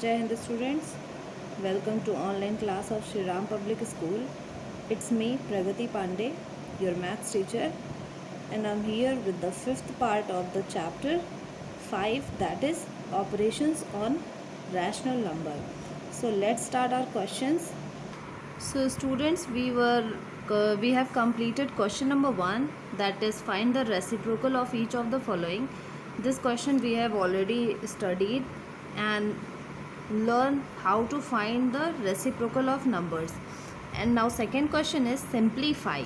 Jai Hind students, welcome to online class of Shri Ram Public School. It's me Pragati Pandey, your maths teacher, and I'm here with the fifth part of the chapter 5, that is operations on rational number. So let's start our questions. So students, we have completed question number 1, that is find the reciprocal of each of the following. This question we have already studied and learn how to find the reciprocal of numbers. And now second question is simplify.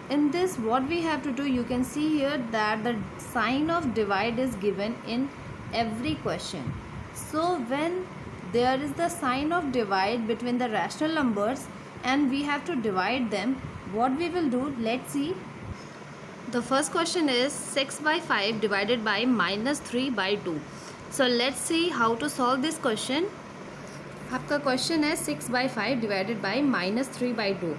In this, what we have to do, you can see here that the sign of divide is given in every question. So when there is the sign of divide between the rational numbers and we have to divide them, what we will do, let's see. The first question is 6 by 5 divided by minus 3 by 2. So let's see how to solve this question. आपका question है 6 by 5 divided by minus 3 by 2.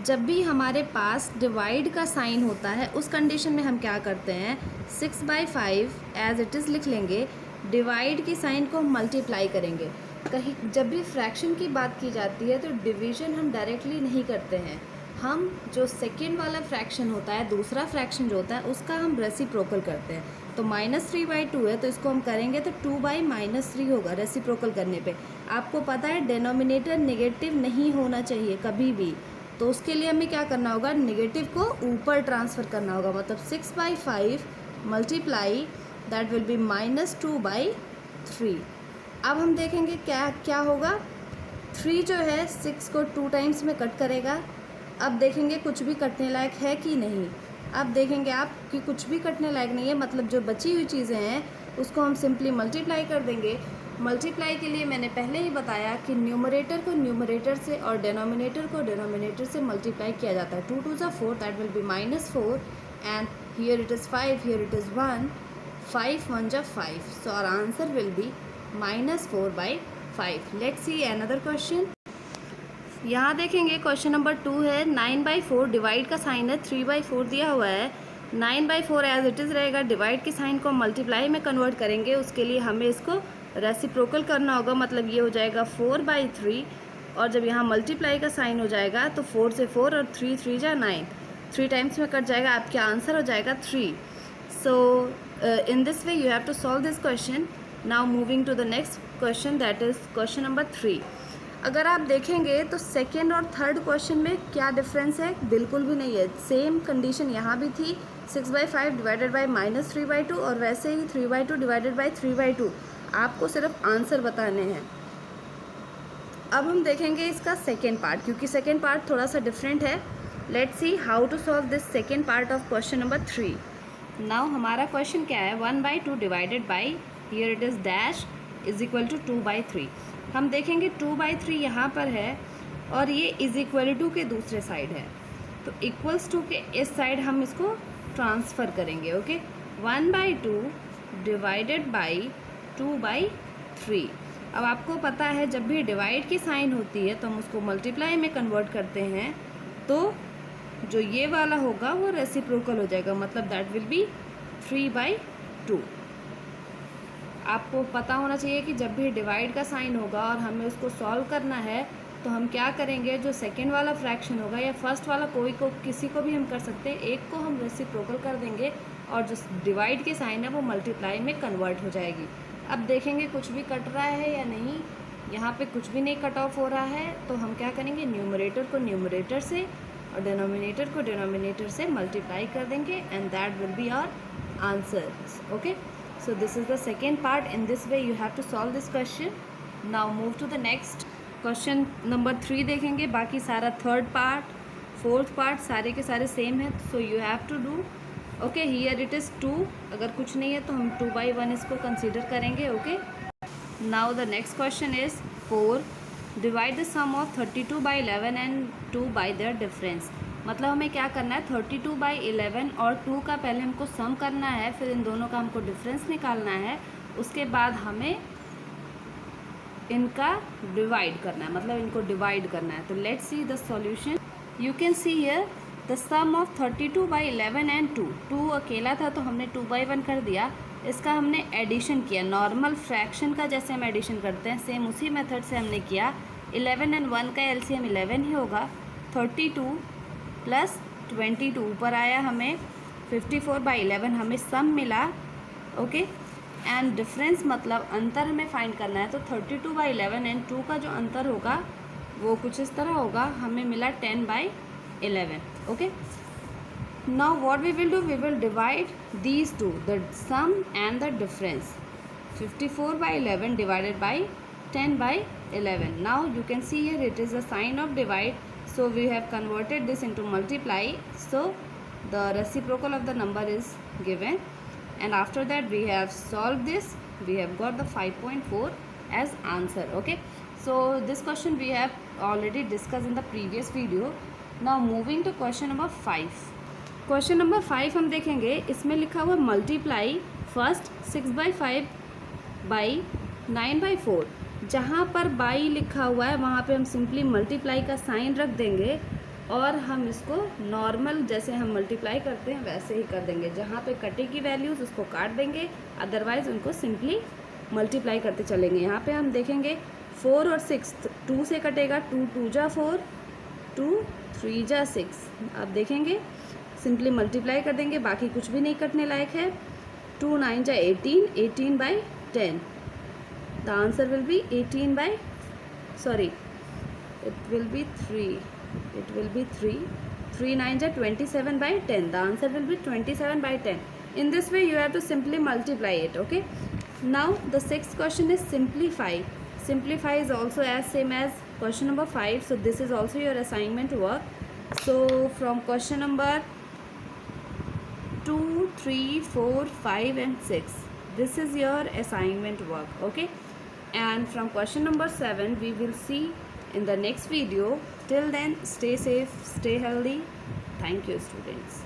जब भी हमारे पास divide का sign होता है उस condition में हम क्या करते हैं, 6 by 5 एज इट इज़ लिख लेंगे, डिवाइड की साइन को हम मल्टीप्लाई करेंगे. कहीं जब भी फ्रैक्शन की बात की जाती है तो डिवीजन हम डायरेक्टली नहीं करते हैं, हम जो सेकेंड वाला फ्रैक्शन होता है, दूसरा फ्रैक्शन जो होता है उसका हम रेसिप्रोकल करते हैं. तो माइनस 3 by 2 है तो इसको हम करेंगे तो 2 by माइनस 3 होगा रेसिप्रोकल करने पे. आपको पता है डिनोमिनेटर नेगेटिव नहीं होना चाहिए कभी भी, तो उसके लिए हमें क्या करना होगा, नेगेटिव को ऊपर ट्रांसफ़र करना होगा. मतलब 6 by 5 multiply that will be minus 2 by 3. अब हम देखेंगे क्या क्या होगा. 3 जो है 6 को 2 टाइम्स में कट करेगा. अब देखेंगे कुछ भी कटने लायक है कि नहीं. अब देखेंगे आप कि कुछ भी कटने लायक नहीं है, मतलब जो बची हुई चीज़ें हैं उसको हम सिंपली मल्टीप्लाई कर देंगे. मल्टीप्लाई के लिए मैंने पहले ही बताया कि न्यूमरेटर को न्यूमरेटर से और डिनोमिनेटर को डिनोमिनेटर से मल्टीप्लाई किया जाता है. 2 2 ज़ा 4 that will be minus 4 and here it is 5, here it is 1, 5 1 ज़ा 5. So our answer will be minus 4 by 5. Let's see another question. यहाँ देखेंगे क्वेश्चन नंबर 2 है 9 by 4 डिवाइड का साइन है, 3 by 4 दिया हुआ है. 9 by 4 एज इट इज़ रहेगा, डिवाइड के साइन को मल्टीप्लाई में कन्वर्ट करेंगे. उसके लिए हमें इसको रेसिप्रोकल करना होगा, मतलब ये हो जाएगा 4 by 3 और जब यहाँ मल्टीप्लाई का साइन हो जाएगा तो 4 से 4 और 3 3 जा 9, 3 टाइम्स में कट जाएगा. आपका आंसर हो जाएगा 3. So in this way you have to solve this question. Now moving to the next question that is question number 3. अगर आप देखेंगे तो सेकेंड और थर्ड क्वेश्चन में क्या डिफरेंस है, बिल्कुल भी नहीं है. सेम कंडीशन यहाँ भी थी, 6 by 5 divided by minus 3 by 2 और वैसे ही 3 by 2 डिवाइडेड बाई 3 by 2. आपको सिर्फ आंसर बताने हैं. अब हम देखेंगे इसका सेकेंड पार्ट, क्योंकि सेकेंड पार्ट थोड़ा सा डिफरेंट है. Let's see how to solve this second part of question number 3. Now हमारा क्वेश्चन क्या है, 1 by 2 divided by, here it is dash is equal to 2 by 3. हम देखेंगे 2 by 3 यहाँ पर है और ये इज इक्वल टू के दूसरे साइड है, तो इक्वल्स टू के इस साइड हम इसको ट्रांसफ़र करेंगे. Okay, 1 by 2 divided by 2 by 3. अब आपको पता है जब भी डिवाइड की साइन होती है तो हम उसको मल्टीप्लाई में कन्वर्ट करते हैं, तो जो ये वाला होगा वो रेसिप्रोकल हो जाएगा, मतलब दैट विल बी 3 by 2. आपको पता होना चाहिए कि जब भी डिवाइड का साइन होगा और हमें उसको सॉल्व करना है तो हम क्या करेंगे, जो सेकेंड वाला फ्रैक्शन होगा या फर्स्ट वाला कोई को किसी को भी हम कर सकते हैं, एक को हम रेसिप्रोकल कर देंगे और जो डिवाइड की साइन है वो मल्टीप्लाई में कन्वर्ट हो जाएगी. अब देखेंगे कुछ भी कट रहा है या नहीं. यहाँ पे कुछ भी नहीं कट ऑफ हो रहा है, तो हम क्या करेंगे, न्यूमरेटर को न्यूमरेटर से और डिनोमिनेटर को डिनोमिनेटर से मल्टीप्लाई कर देंगे and that will be our answer. Okay, so this is the second part. In this way you have to solve this question. Now move to the next question number 3 देखेंगे. बाकी सारा third part, fourth part सारे के सारे same है, so you have to do. Okay, here it is 2. अगर कुछ नहीं है तो हम 2 by 1 इसको कंसीडर करेंगे. Okay, now the next question is 4. Divide the sum of 32 by 11 and 2 by their difference. मतलब हमें क्या करना है, 32 by 11 और 2 का पहले हमको सम करना है, फिर इन दोनों का हमको डिफरेंस निकालना है, उसके बाद हमें इनका डिवाइड करना है, मतलब इनको डिवाइड करना है. तो let's see the solution. You can see here the sum of 32 by 11 and 2. 2 अकेला था तो हमने 2 by 1 कर दिया इसका हमने एडिशन किया, नॉर्मल फ्रैक्शन का जैसे हम एडिशन करते हैं सेम उसी मेथड से हमने किया। 11 एंड 1 का एलसीएम 11 ही होगा। 32 प्लस 22 ऊपर आया हमें 54/11 हमें सम मिला। ओके, एंड डिफरेंस मतलब अंतर हमें फाइंड करना है, तो 32/11 एंड 2 का जो अंतर होगा वो कुछ इस तरह होगा, हमें मिला 10/11। Okay, now what we will do, we will divide these two, the sum and the difference. 54/11 divided by 10/11. Now you can see here it is a sign of divide, so we have converted this into multiply, so the reciprocal of the number is given, and after that we have solved this, we have got the 5.4 as answer. Okay, so this question we have already discussed in the previous video. Now moving to question number 5. Question number 5 हम देखेंगे, इसमें लिखा हुआ multiply first 6/5/9/4। जहाँ पर by लिखा हुआ है वहाँ पे हम सिंपली मल्टीप्लाई का साइन रख देंगे और हम इसको नॉर्मल जैसे हम मल्टीप्लाई करते हैं वैसे ही कर देंगे। जहाँ पे कटेगी वैल्यूज़ उसको काट देंगे, अदरवाइज़ उनको सिंपली मल्टीप्लाई करते चलेंगे। यहाँ पे हम देखेंगे 4 और 6 2 से कटेगा, 2 2 जा 4, 2 3 जा 6। आप देखेंगे सिंपली मल्टीप्लाई कर देंगे, बाकी कुछ भी नहीं कटने लायक है। 2 9 जा 18, 18/10। द आंसर विल बी 3 9 जा 27/10। The answer will B 27/10। In this way you have to simply multiply it. Okay, now the sixth question is simplify. Simplify is also as same as question number 5, so this is also your assignment work. So from question number 2 3 4 5 and 6, this is your assignment work. Okay, and from question number 7 we will see in the next video. Till then, stay safe, stay healthy. Thank you, students.